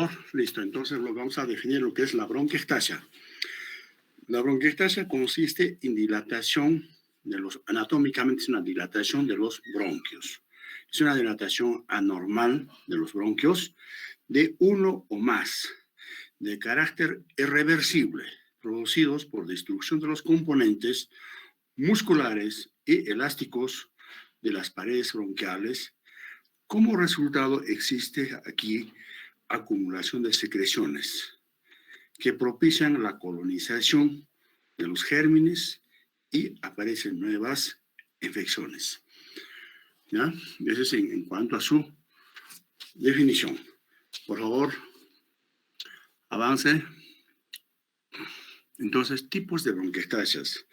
favor. Listo. Entonces vamos a definir lo que es la bronquiectasia. La bronquiectasia consiste en dilatación anatómicamente es una dilatación de los bronquios. Es una dilatación anormal de los bronquios de uno o más, de carácter irreversible, producidos por destrucción de los componentes musculares y elásticos de las paredes bronquiales. Como resultado existe aquí acumulación de secreciones que propician la colonización de los gérmenes y aparecen nuevas infecciones. ¿Ya? Eso es en cuanto a su definición. Por favor, avance. Entonces, tipos de bronquiectasias.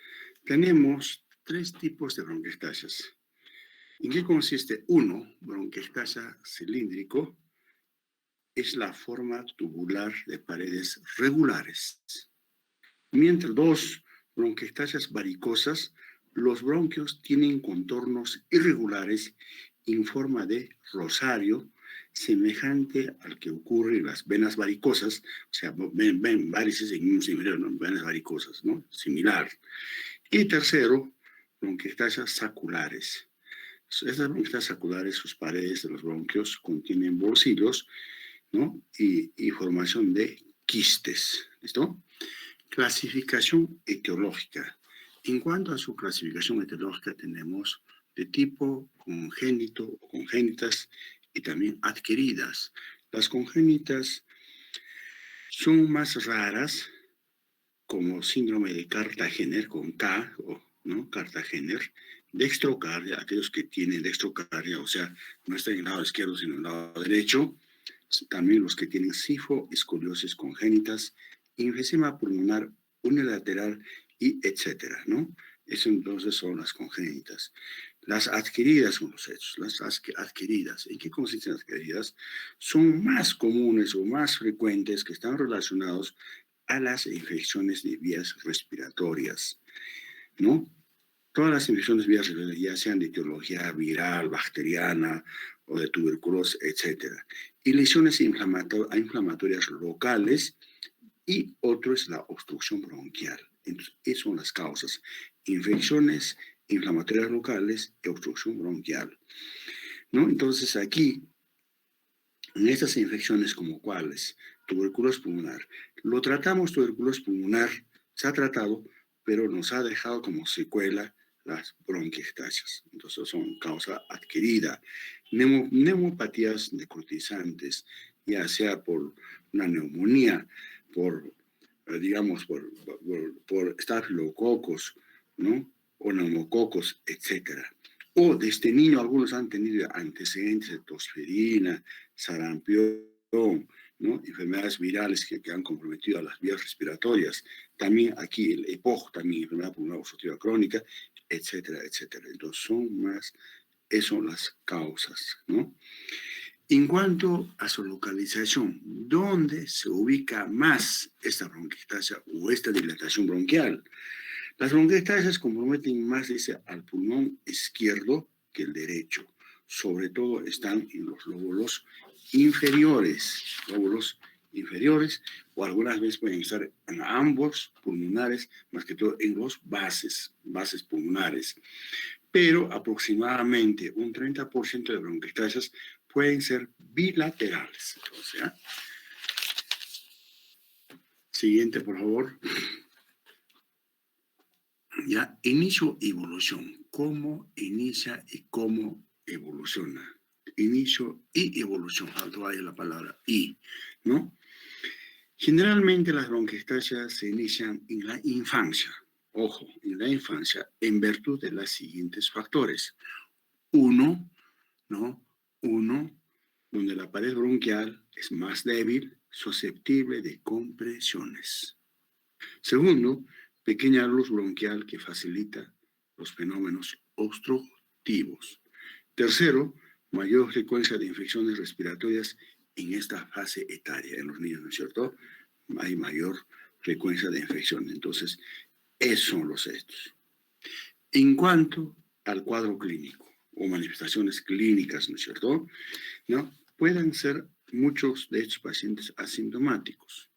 Tenemos 3 tipos de bronquiectasias. ¿En qué consiste? 1, bronquiectasia cilíndrico, es la forma tubular de paredes regulares. Mientras 2, bronquiectasias varicosas, los bronquios tienen contornos irregulares en forma de rosario, semejante al que ocurre en las venas varicosas, o sea, ven varices en un inferior, ¿no? Venas varicosas, ¿no? Similar. Y tercero, bronquiectasias saculares. Estas bronquiectasias saculares, sus paredes de los bronquios contienen bolsillos, ¿no? Y formación de quistes. ¿Listo? Clasificación etiológica. En cuanto a su clasificación etiológica, tenemos de tipo congénito o congénitas y también adquiridas. Las congénitas son más raras, como síndrome de Cartagener con K, ¿no? Cartagener, dextrocardia, aquellos que tienen dextrocardia, o sea, no está en el lado izquierdo, sino en el lado derecho. También los que tienen escoliosis congénitas, enfisema pulmonar unilateral y etcétera, ¿no? Eso entonces son las congénitas. Las adquiridas son los hechos, las adquiridas. ¿En qué consisten las adquiridas? Son más comunes o más frecuentes que están relacionados a las infecciones de vías respiratorias, ¿no? Todas las infecciones de vías respiratorias, ya sean de etiología viral, bacteriana o de tuberculosis, etcétera. Y lesiones inflamatorias locales, y otro es la obstrucción bronquial. Entonces, esas son las causas: infecciones inflamatorias locales y obstrucción bronquial, ¿no? Entonces, aquí, en estas infecciones como cuáles, tuberculosis pulmonar, lo tratamos, tuberculosis pulmonar, se ha tratado, pero nos ha dejado como secuela las bronquiectasias. Entonces son causa adquirida. Neumopatías necrotizantes, ya sea por una neumonía, por estafilococos, ¿no? O neumococos, etcétera. O de este niño, algunos han tenido antecedentes de tosferina, sarampión, ¿no? Enfermedades virales que han comprometido a las vías respiratorias. También aquí el EPOC, también enfermedad pulmonar obstructiva crónica, etcétera, etcétera. Entonces esas son las causas, ¿no? En cuanto a su localización, ¿dónde se ubica más esta bronquiectasia o esta dilatación bronquial? Las bronquiectasias comprometen más, dice, al pulmón izquierdo que el derecho. Sobre todo están en los lóbulos inferiores, o algunas veces pueden estar en ambos pulmonares, más que todo en los bases pulmonares. Pero aproximadamente un 30% de bronquiectasias pueden ser bilaterales. O sea, siguiente, por favor. Ya, inicio y evolución. ¿Cómo inicia y cómo evoluciona? Inicio y evolución. Faltó ahí la palabra y, ¿no? Generalmente las bronquiectasias se inician en la infancia. Ojo, en la infancia, en virtud de los siguientes factores. Uno, donde la pared bronquial es más débil, susceptible de compresiones. Segundo, pequeña luz bronquial que facilita los fenómenos obstructivos. Tercero, mayor frecuencia de infecciones respiratorias en esta fase etaria. En los niños, ¿no es cierto? Hay mayor frecuencia de infección. Entonces, esos son los hechos. En cuanto al cuadro clínico o manifestaciones clínicas, ¿no es cierto? ¿No? Pueden ser muchos de estos pacientes asintomáticos,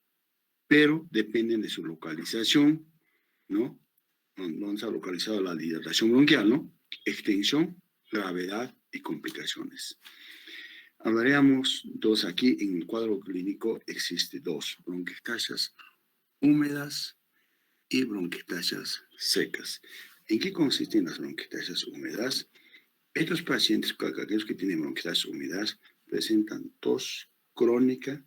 pero dependen de su localización, ¿no? Donde se ha localizado la dilatación bronquial, ¿no? Extensión, gravedad y complicaciones. Hablaríamos dos aquí. En el cuadro clínico existe dos: bronquiectasias húmedas y bronquiectasias secas. ¿En qué consisten las bronquiectasias húmedas? Estos pacientes, aquellos que tienen bronquiectasias húmedas, presentan tos crónica,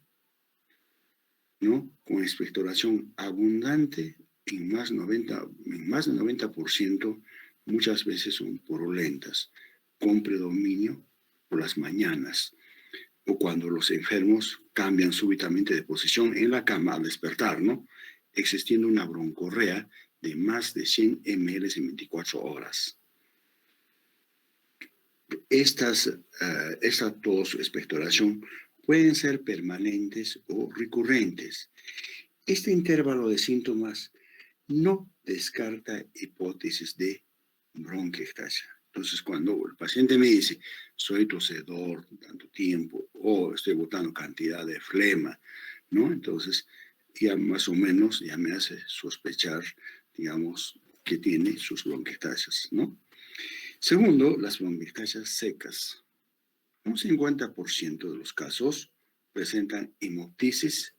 ¿no? Con expectoración abundante en más del 90%, muchas veces son purulentas, con predominio por las mañanas, o cuando los enfermos cambian súbitamente de posición en la cama al despertar, ¿no? Existiendo una broncorrea de más de 100 ml en 24 horas. Esta tos, expectoración, pueden ser permanentes o recurrentes. Este intervalo de síntomas no descarta hipótesis de bronquiectasia. Entonces, cuando el paciente me dice, soy tosedor tanto tiempo, o estoy botando cantidad de flema, ¿no? Entonces, ya más o menos ya me hace sospechar, digamos, que tiene sus bronquiectasias, ¿no? Segundo, las bronquiectasias secas. Un 50% de los casos presentan hemoptisis,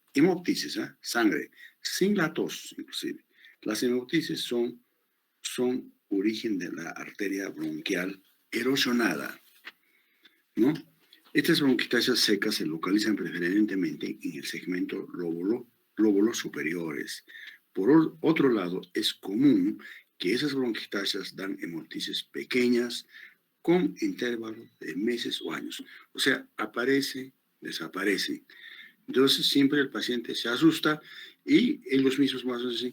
sangre, sin la tos inclusive. Las hemoptisis son origen de la arteria bronquial erosionada, ¿no? Estas bronquiectasias secas se localizan preferentemente en el segmento lóbulos superiores. Por otro lado, es común que esas bronquiectasias dan hemoptisis pequeñas con intervalos de meses o años. O sea, aparecen, desaparecen. Entonces, siempre el paciente se asusta y ellos mismos más o menos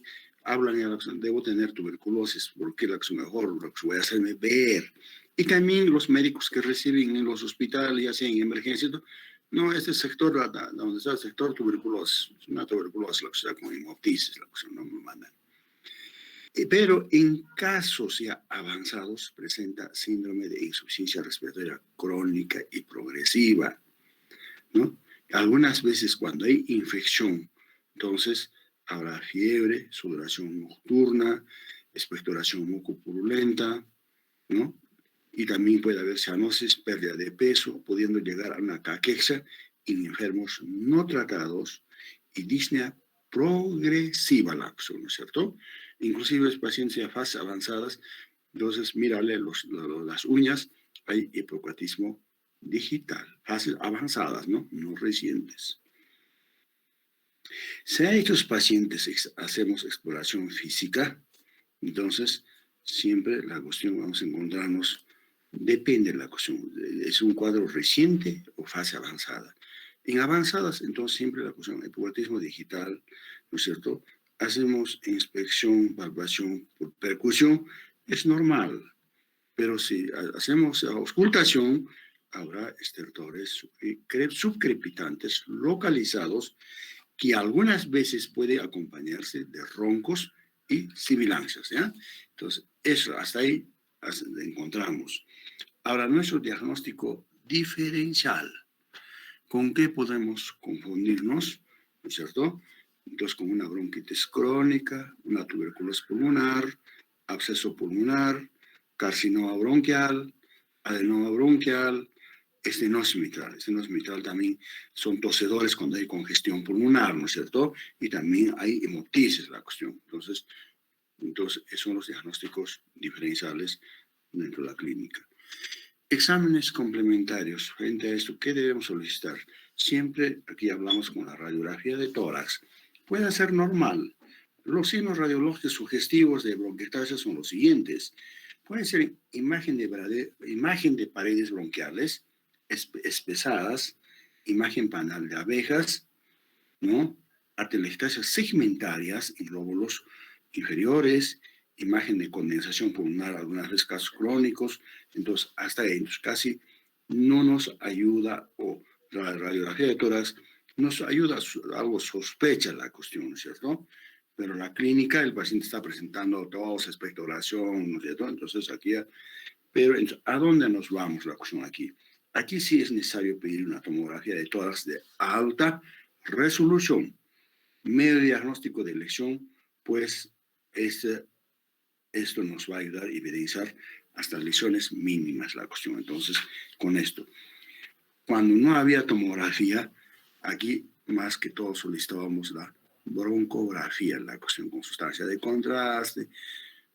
hablan y hablan, debo tener tuberculosis, porque la que mejor, lo que voy a hacerme ver. Y también los médicos que reciben en los hospitales, ya sea en emergencia, no, este sector, donde está el sector tuberculosis, es una tuberculosis, la que está con hemoptisis, la que no me mandan. Pero en casos ya avanzados presenta síndrome de insuficiencia respiratoria crónica y progresiva, ¿no? Algunas veces cuando hay infección, entonces habrá fiebre, sudoración nocturna, expectoración mucopurulenta, ¿no? Y también puede haber cianosis, pérdida de peso, pudiendo llegar a una caquexia en enfermos no tratados y disnea progresiva laxo, ¿no es cierto? Inclusive los pacientes de fases avanzadas, entonces mírale las uñas, hay hipocuatismo digital, fases avanzadas, ¿no? No recientes. Si a estos pacientes hacemos exploración física, entonces siempre la cuestión vamos a encontrarnos, depende de la cuestión, es un cuadro reciente o fase avanzada. En avanzadas, entonces siempre la cuestión, hipocuatismo digital, ¿no es cierto? Hacemos inspección, palpación por percusión, es normal, pero si hacemos auscultación, habrá estertores subcrepitantes localizados que algunas veces puede acompañarse de roncos y sibilancias, ¿ya? Entonces, eso, hasta ahí encontramos. Ahora, nuestro diagnóstico diferencial, ¿con qué podemos confundirnos? ¿No es cierto? Entonces, con una bronquitis crónica, una tuberculosis pulmonar, absceso pulmonar, carcinoma bronquial, adenoma bronquial, estenosis mitral. Estenosis mitral también son tosedores cuando hay congestión pulmonar, ¿no es cierto? Y también hay hemoptisis, la cuestión. Entonces, esos son los diagnósticos diferenciales dentro de la clínica. Exámenes complementarios. Frente a esto, ¿qué debemos solicitar? Siempre aquí hablamos con la radiografía de tórax. Puede ser normal. Los signos radiológicos sugestivos de bronquiectasia son los siguientes. Pueden ser imagen de paredes bronquiales espesadas, imagen panal de abejas, ¿no? Atelectasias segmentarias en lóbulos inferiores, imagen de condensación pulmonar, algunas veces casos crónicos. Entonces, hasta ahí, casi no nos ayuda, o la radiografía de tórax nos ayuda, algo sospecha la cuestión, ¿no es cierto? Pero la clínica, el paciente está presentando tos, expectoración, ¿no es cierto? Entonces, aquí, pero ¿a dónde nos vamos la cuestión aquí? Aquí sí es necesario pedir una tomografía de tórax de alta resolución. Medio diagnóstico de lesión, pues esto nos va a ayudar a evidenciar hasta lesiones mínimas la cuestión. Entonces, con esto, cuando no había tomografía, aquí más que todo solicitábamos la broncografía, la cuestión con sustancia de contraste,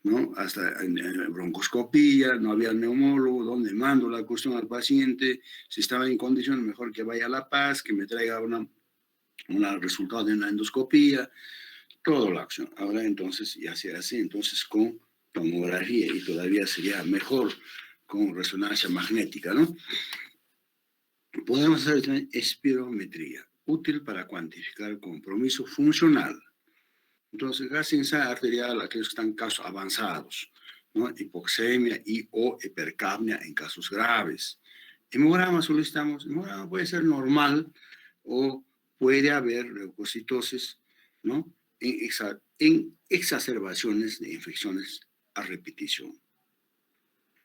¿no? Hasta en broncoscopía, no había neumólogo, donde mando la cuestión al paciente, si estaba en condiciones, mejor que vaya a La Paz, que me traiga un resultado de una endoscopía, toda la acción. Ahora entonces ya se hace entonces con tomografía y todavía sería mejor con resonancia magnética, ¿no? Podemos hacer también espirometría, útil para cuantificar el compromiso funcional. Entonces, gasenza arterial, aquellos que están en casos avanzados, ¿no? Hipoxemia y o hipercapnia en casos graves. Hemograma solicitamos, hemograma puede ser normal o puede haber leucocitosis, ¿no? En exacerbaciones de infecciones a repetición.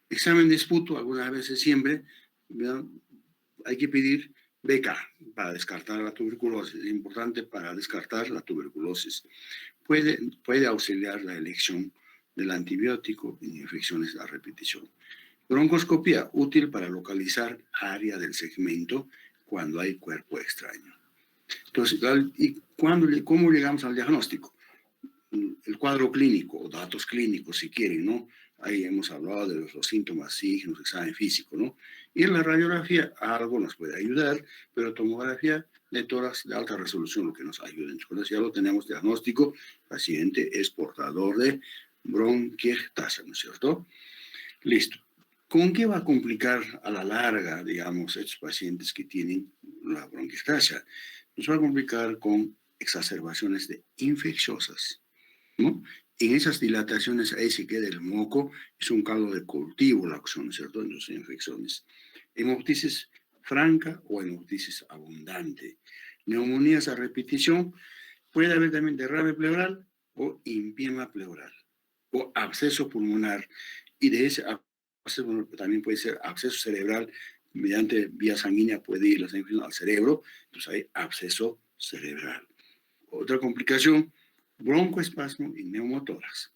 Examen de esputo, algunas veces siempre, ¿no? Hay que pedir beca para descartar la tuberculosis. Es importante para descartar la tuberculosis. Puede auxiliar la elección del antibiótico en infecciones a repetición. Broncoscopía, útil para localizar área del segmento cuando hay cuerpo extraño. Entonces, ¿cómo llegamos al diagnóstico? El cuadro clínico o datos clínicos, si quieren, ¿no? Ahí hemos hablado de los síntomas, signos, examen físico, ¿no? Y en la radiografía algo nos puede ayudar, pero tomografía de tórax de alta resolución lo que nos ayuda. Entonces ya lo tenemos diagnóstico, paciente es portador de bronquiectasia, ¿no es cierto? Listo. ¿Con qué va a complicar a la larga, digamos, estos pacientes que tienen la bronquiectasia? Nos va a complicar con exacerbaciones infecciosas, ¿no? En esas dilataciones ahí se queda el moco, es un caldo de cultivo la acción, ¿cierto? En las infecciones. Hemoptisis franca o hemoptisis abundante. Neumonías a repetición, puede haber también derrame pleural o empiema pleural o absceso pulmonar. Y de ese absceso también puede ser absceso cerebral, mediante vía sanguínea puede ir la sangre al cerebro, entonces hay absceso cerebral. Otra complicación, broncoespasmo y neumotórax.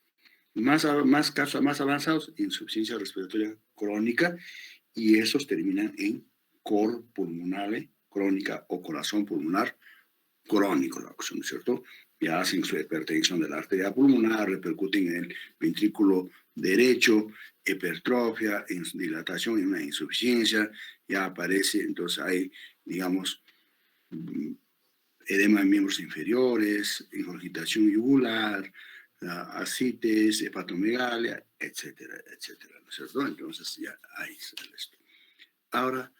Casos más avanzados, insuficiencia respiratoria crónica, y esos terminan en cor pulmonale crónica o corazón pulmonar crónico, la ocasión, ¿cierto? Ya hacen su hipertensión de la arteria pulmonar, repercuten en el ventrículo derecho, hipertrofia, dilatación y una insuficiencia, ya aparece, entonces hay, digamos, edema en miembros inferiores, ingurgitación yugular, ascites, hepatomegalia, etcétera, etcétera, ¿no es cierto? Entonces ya hay esto. Ahora,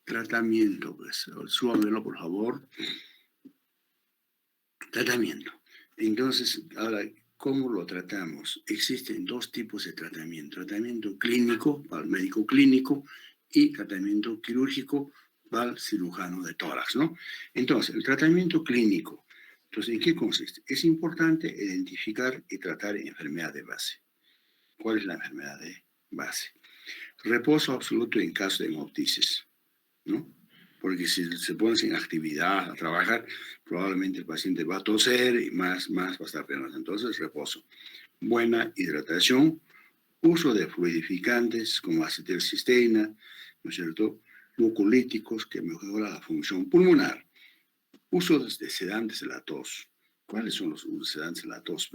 tratamiento, pues, súbamelo por favor. Tratamiento. Entonces, ahora, ¿cómo lo tratamos? Existen dos tipos de tratamiento. Tratamiento clínico para el médico clínico y tratamiento quirúrgico para el cirujano de tórax, ¿no? Entonces, el tratamiento clínico, entonces, ¿en qué consiste? Es importante identificar y tratar enfermedad de base. ¿Cuál es la enfermedad de base? Reposo absoluto en caso de hemoptisis, ¿no? Porque si se pone sin actividad a trabajar, probablemente el paciente va a toser y más va a estar penoso. Entonces, reposo. Buena hidratación, uso de fluidificantes como acetilcisteína, ¿no es cierto? Mucolíticos que mejoran la función pulmonar. Uso de sedantes de la tos. ¿Cuáles son los sedantes de la tos?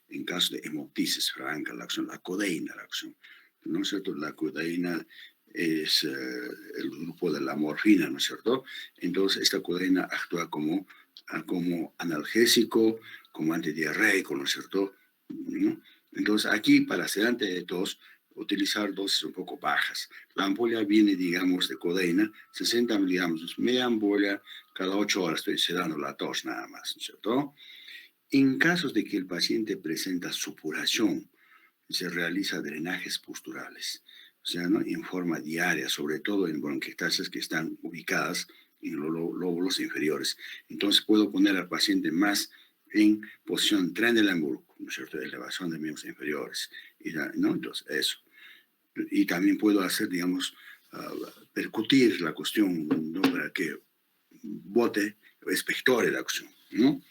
En caso de hemoptisis franca, la acción, la codeína, la acción. ¿No es cierto? La codeína es el grupo de la morfina, ¿no es cierto? Entonces, esta codeína actúa como analgésico, como antidiarreico, ¿no es cierto? ¿No? Entonces, aquí para sedante de tos, utilizar dosis un poco bajas. La ampolla viene, digamos, de codeína, 60 miligramos, media ampolla cada 8 horas, estoy sedando la tos nada más, ¿no es cierto? En casos de que el paciente presenta supuración, se realiza drenajes posturales, o sea, ¿no? En forma diaria, sobre todo en bronquiectasias que están ubicadas en los lóbulos inferiores. Entonces puedo poner al paciente más en posición Trendelenburg, ¿no es cierto?, de elevación de miembros inferiores, ¿no? Entonces, eso. Y también puedo hacer, digamos, percutir la cuestión, ¿no? Para que bote, expectore la cuestión, ¿no?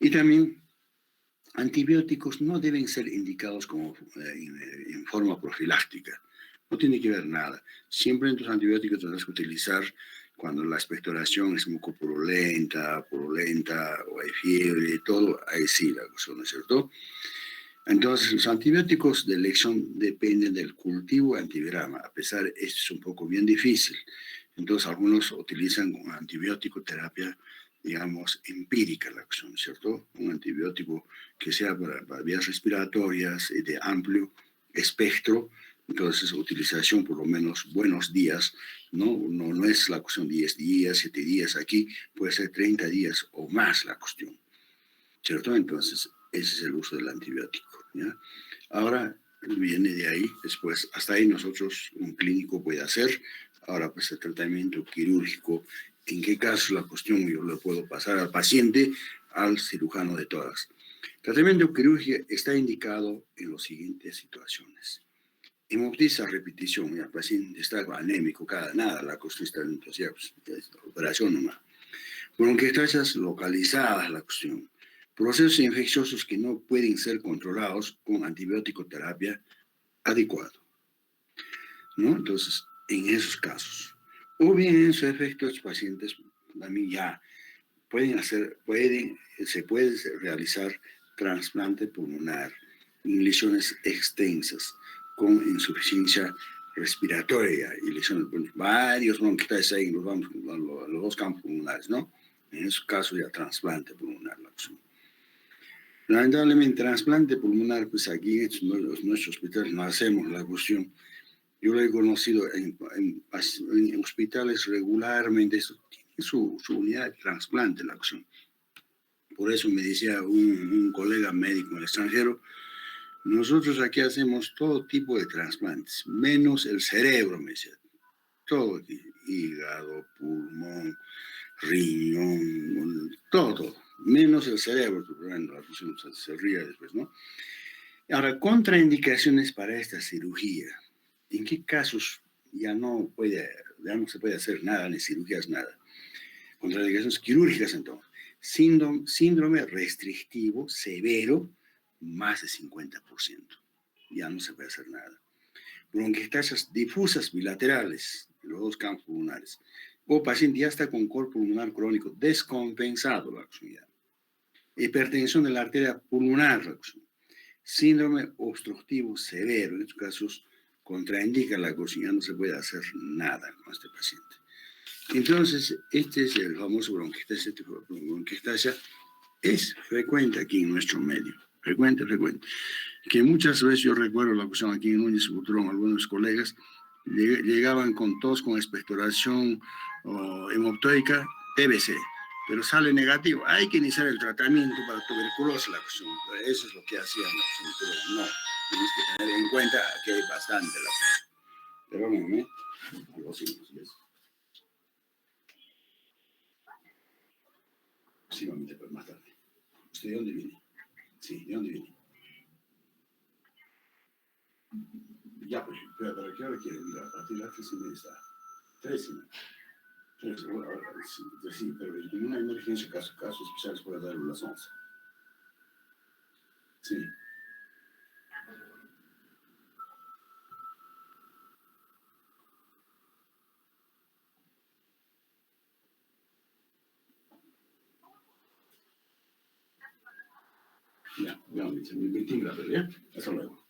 Y también antibióticos no deben ser indicados como en forma profiláctica. No tiene que ver nada. Siempre en tus antibióticos tendrás que utilizar cuando la expectoración es mucopurulenta, purulenta, o hay fiebre, todo, ahí sí la cuestión, ¿no es cierto? Entonces, los antibióticos de elección dependen del cultivo antivirama. A pesar, esto es un poco bien difícil. Entonces, algunos utilizan una antibiótico terapia, digamos, empírica, la cuestión, ¿cierto? Un antibiótico que sea para vías respiratorias y de amplio espectro. Entonces, utilización por lo menos buenos días, no es la cuestión 10 días, 7 días, aquí puede ser 30 días o más la cuestión, ¿cierto? Entonces, ese es el uso del antibiótico, ¿ya? Ahora viene de ahí, después, hasta ahí nosotros, un clínico puede hacer. Ahora, pues el tratamiento quirúrgico, ¿en qué caso la cuestión yo le puedo pasar al paciente, al cirujano de todas? El tratamiento quirúrgico está indicado en las siguientes situaciones. Hemoptisa a repetición, el paciente está anémico, nada, la cuestión está en operación nomás. Bronquiectasias localizadas, la cuestión. Procesos infecciosos que no pueden ser controlados con antibiótico terapia adecuado, ¿no? Entonces, en esos casos. O bien en su efecto, los pacientes también ya se puede realizar trasplante pulmonar en lesiones extensas con insuficiencia respiratoria y lesiones, varios bronquitis ahí, nos vamos a los dos campos pulmonares, ¿no? En esos casos ya trasplante pulmonar la opción. Lamentablemente, trasplante pulmonar, pues aquí en nuestros hospitales no hacemos la cuestión. Yo lo he conocido en hospitales regularmente, tiene su unidad de trasplante la opción. Por eso me decía un colega médico en el extranjero, nosotros aquí hacemos todo tipo de trasplantes, menos el cerebro, me decía. Todo, hígado, pulmón, riñón, todo, menos el cerebro. Bueno, la función se ríe después, ¿no? Ahora, contraindicaciones para esta cirugía. ¿En qué casos ya no se puede hacer nada, ni cirugías, nada? Contraindicaciones quirúrgicas, entonces. Síndrome restrictivo severo, más de 50%. Ya no se puede hacer nada. Bronquiectasias difusas bilaterales, los dos campos pulmonares. O paciente ya está con cor pulmonar crónico descompensado, la acción. Hipertensión de la arteria pulmonar, la acción. Síndrome obstructivo severo, en estos casos contraindica la acción, ya no se puede hacer nada con este paciente. Entonces, este es el famoso bronquiectasia. Bronquiectasia es frecuente aquí en nuestro medio, frecuente. Que muchas veces yo recuerdo la cuestión aquí en Núñez Butrón, algunos colegas llegaban con tos, con expectoración hemoptoica, TBC, pero sale negativo. Hay que iniciar el tratamiento para tuberculosis, la cuestión. Eso es lo que hacían la cuestión, pero no, tienes que tener en cuenta que hay bastante la cuestión. Perdónenme, algo así, ¿ves? Sí, pero más tarde. ¿Usted de dónde viene? Sí, ¿de dónde viene? Ya, pues, pero ¿para qué hora quiere ir? A partir de las 3:30 está. 3:30. Sí, pero en una emergencia, casos especiales puede dar las 11. Sí. Ya, mi 20 grados, ¿ya? Hasta luego.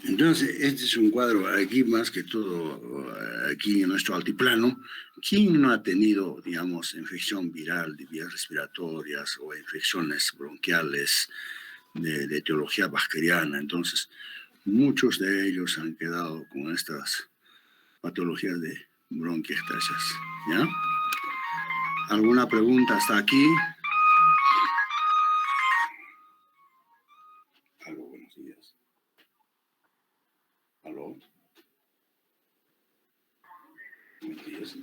Entonces, este es un cuadro aquí más que todo, aquí en nuestro altiplano. ¿Quién no ha tenido, digamos, infección viral de vías respiratorias o infecciones bronquiales de etiología bacteriana? Entonces, muchos de ellos han quedado con estas patologías de bronquiectasias, ¿ya? ¿Alguna pregunta hasta aquí? Aló, buenos días. Aló. Buenos días.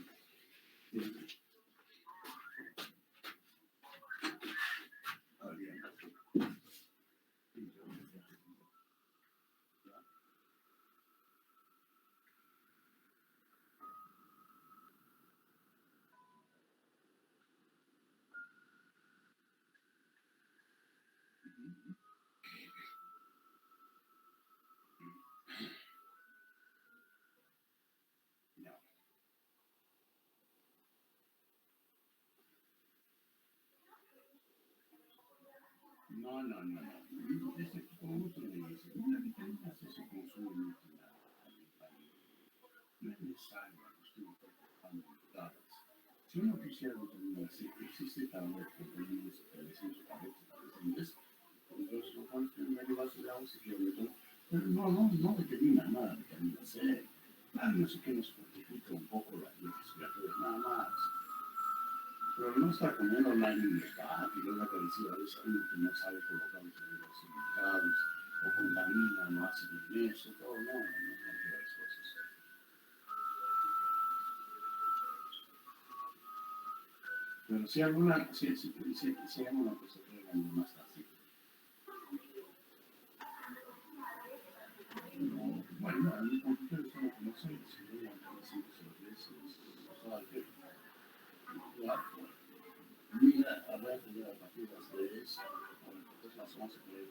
No, no, no, no. Este, como otro le dice, una vitamina C se consume mucho en la no es necesario la cuestión de cuando si uno quisiera vitamina C, existe también contenidos establecidos para establecidos, entonces lo cual tiene medio vaso de agua si quiere meter, pero no determina nada de vitamina C. Nada, no sé qué nos fortifica un poco las respiratorias, nada más. Pero no está comiendo nada inmediato y luego aparecido a veces alguien que no sabe colocar los indicados o contamina, no hace bien eso, todo, no quiero las cosas. Pero si alguna, si alguna cosa que hagan más así. No, bueno, a mí porque eso no sé, si no, si se lo crees, o sea, que, mira, a ver, a partir de las 3, pues las 11 por ahí,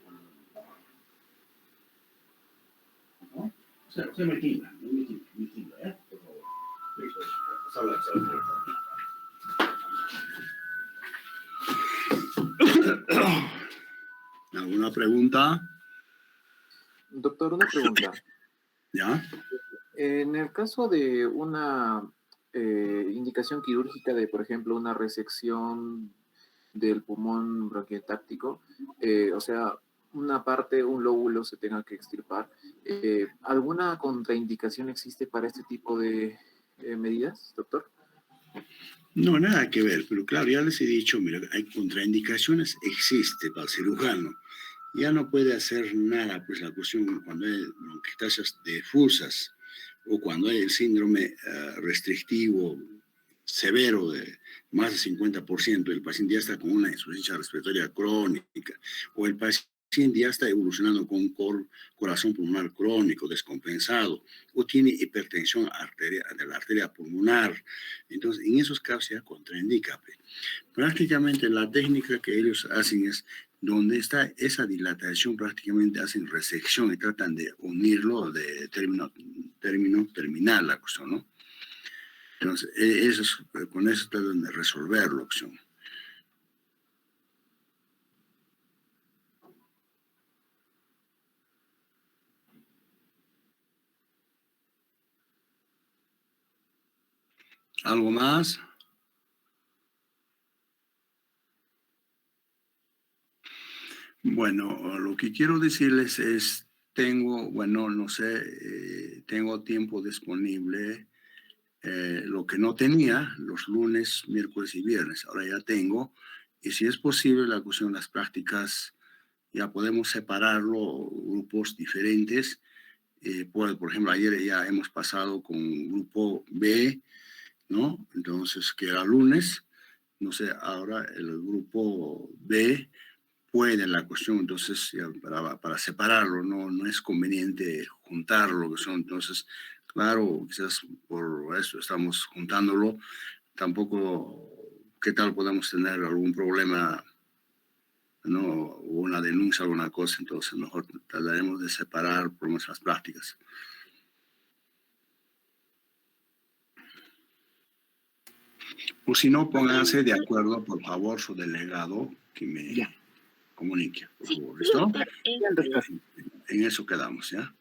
¿no? O sea, se me quita, ¿eh? Por favor. Listo, salud. ¿Alguna pregunta? Doctor, una pregunta. ¿Ya? En el caso de una indicación quirúrgica de, por ejemplo, una resección del pulmón bronquiotáctico, o sea, una parte, un lóbulo se tenga que extirpar, ¿alguna contraindicación existe para este tipo de medidas, doctor? No, nada que ver, pero claro, ya les he dicho, mira, hay contraindicaciones, existe para el cirujano. Ya no puede hacer nada, pues la cuestión cuando hay bronquiectasias difusas o cuando hay el síndrome restrictivo severo de más del 50%, el paciente ya está con una insuficiencia respiratoria crónica o el paciente ya está evolucionando con un corazón pulmonar crónico descompensado o tiene hipertensión de la arteria pulmonar. Entonces, en esos casos ya contraindica. Prácticamente la técnica que ellos hacen es donde está esa dilatación, prácticamente hacen resección y tratan de unirlo de terminal la cuestión, ¿no? Entonces, con eso tratan de resolver la opción. ¿Algo más? Bueno, lo que quiero decirles es, no sé, tengo tiempo disponible, lo que no tenía los lunes, miércoles y viernes, ahora ya tengo, y si es posible la cuestión de las prácticas, ya podemos separarlo, grupos diferentes, por ejemplo, ayer ya hemos pasado con grupo B, ¿no? Entonces, que era lunes, no sé, ahora el grupo B puede la cuestión, entonces, ya para separarlo, no es conveniente juntarlo, que son, entonces, claro, quizás por eso estamos juntándolo, tampoco, ¿qué tal podemos tener algún problema, no? O una denuncia, alguna cosa, entonces mejor trataremos de separar por nuestras prácticas. O si no, pónganse de acuerdo, por favor, su delegado que me comunique, por favor. ¿Listo? En eso quedamos, ¿ya?